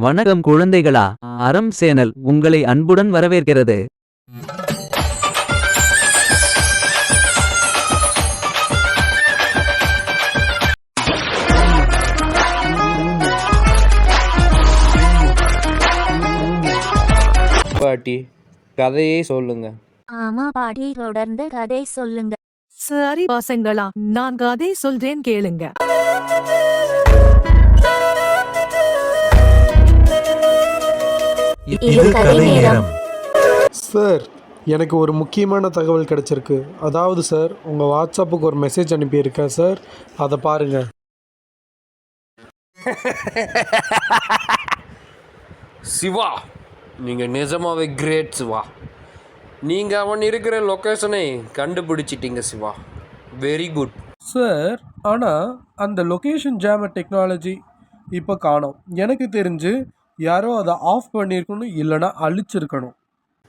வணக்கம் குழந்தைகளா, அறம் சேனல் உங்களை அன்புடன் வரவேற்கிறது. பாட்டி, கதையை சொல்லுங்க. ஆமா பாட்டி, தொடர்ந்து கதை சொல்லுங்க. சரி பசங்களா, நான் கதை சொல்றேன் கேளுங்க. இது கதை நேரம். சார், எனக்கு ஒரு முக்கியமான தகவல் கிடைச்சிருக்கு. அதாவது சார், உங்கள் வாட்ஸ்அப்புக்கு ஒரு மெசேஜ் அனுப்பியிருக்கேன் சார், அதை பாருங்க. சிவா, நீங்கள் நிஜமாவே கிரேட் சிவா. நீங்கள் அவன் இருக்கிற லொக்கேஷனை கண்டுபிடிச்சிட்டீங்க சிவா. வெரி குட் சார், ஆனால் அந்த லொக்கேஷன் ஜாமர் டெக்னாலஜி இப்போ காணோம். எனக்கு தெரிஞ்சு யாரோ அதை ஆஃப் பண்ணியிருக்கணும், இல்லைனா அழிச்சிருக்கணும்.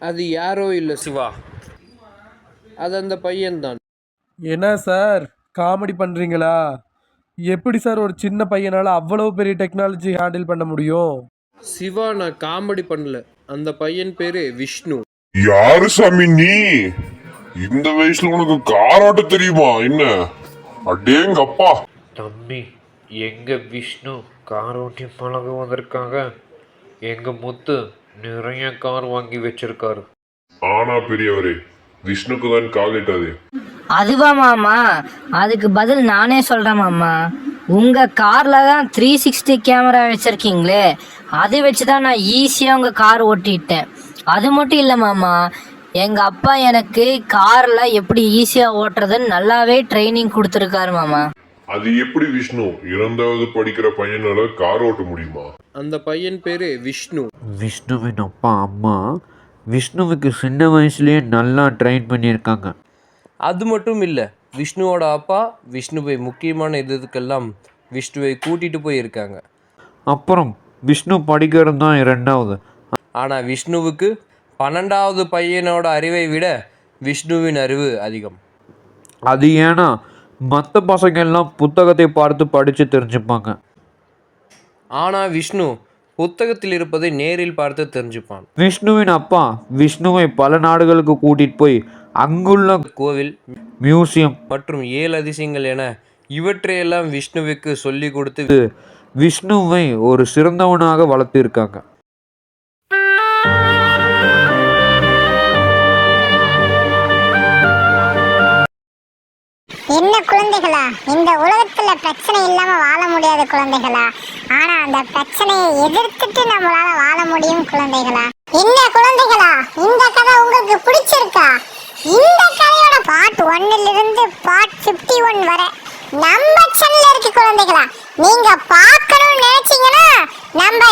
அது யாரோ இல்லை சிவா, அது அந்த பையன்தான். என்ன சார், காமெடி பண்ணுறீங்களா? எப்படி சார் ஒரு சின்ன பையனால் அவ்வளோ பெரிய டெக்னாலஜி ஹேண்டில் பண்ண முடியும்? சிவா, நான் காமெடி பண்ணல. அந்த பையன் பேரு விஷ்ணு. யாரு சாமி நீ? இந்த வயசுல உனக்கு கார் ஓட்ட தெரியுமா என்ன? அடேங்கப்பா. தம்பி, எங்க விஷ்ணு கார் ஓட்டி பழக வந்திருக்காங்க. எங்க முத்து நிறைய கார் வாங்கி வச்சிருக்காரு. ஆனா பெரியவரே, விஷ்ணுக்கு தான் கால் எட்டாது. அதுவா மாமா, அதுக்கு பதில் நானே சொல்றேன் மாமா. உங்க கார்ல தான் 360 கேமரா வச்சிருக்கீங்களே, அது வச்சுதான் நான் ஈஸியா உங்க கார் ஓட்டிட்டேன். அது மட்டும் இல்ல மாமா, எங்க அப்பா எனக்கு கார்ல எப்படி ஈஸியா ஓட்டுறதுன்னு நல்லாவே ட்ரைனிங் கொடுத்துருக்காரு மாமா. அது எப்படி விஷ்ணு 2வது படிக்கிற பையனால கார் ஓட்ட முடியுமா? அந்த பையன் பேரு விஷ்ணு. விஷ்ணுவின் அப்பா அம்மா விஷ்ணுவுக்கு சின்ன வயசுலயே நல்லா ட்ரெயின் பண்ணியிருக்காங்க. அது மட்டும் இல்லை, விஷ்ணுவோட அப்பா விஷ்ணுவை முக்கியமான இதுக்கெல்லாம் விஷ்ணுவை கூட்டிட்டு போயிருக்காங்க. அப்புறம் விஷ்ணு படிக்கிறது தான் 2வது. ஆனால் விஷ்ணுவுக்கு 12வது பையனோட அறிவை விட விஷ்ணுவின் அறிவு அதிகம். அது ஏன்னா மற்ற பசங்க எல்லாம் புத்தகத்தை பார்த்து படித்து தெரிஞ்சுப்பாங்க. ஆனால் விஷ்ணு புத்தகத்தில் இருப்பதை நேரில் பார்த்து தெரிஞ்சுப்பான். விஷ்ணுவின் அப்பா விஷ்ணுவை பல நாடுகளுக்கு கூட்டிட்டு போய் அங்குள்ள கோவில், மியூசியம் மற்றும் 7 அதிசயங்கள் என இவற்றையெல்லாம் விஷ்ணுவுக்கு சொல்லி கொடுத்து விஷ்ணுவை ஒரு சிறந்தவனாக வளர்த்திருக்காங்க. என்ன குழந்தைகளா, இந்த உலகத்துல பிரச்சனை இல்லாம வாழ முடியாத குழந்தைகளா, ஆனா அந்த பிரச்சனையை எதிர்த்துட்டு நம்மளால வாழ முடியும் குழந்தைகளா. என்ன குழந்தைகளா, இந்த கதை உங்களுக்கு பிடிச்சிருக்கா? இந்த கதையோட பார்ட் 1 இருந்து பார்ட் 51 வரை நம்ம சேனல்ல இருக்கு குழந்தைகளா. நீங்க பார்க்கணும்னு நினைச்சீங்கன்னா நம்ம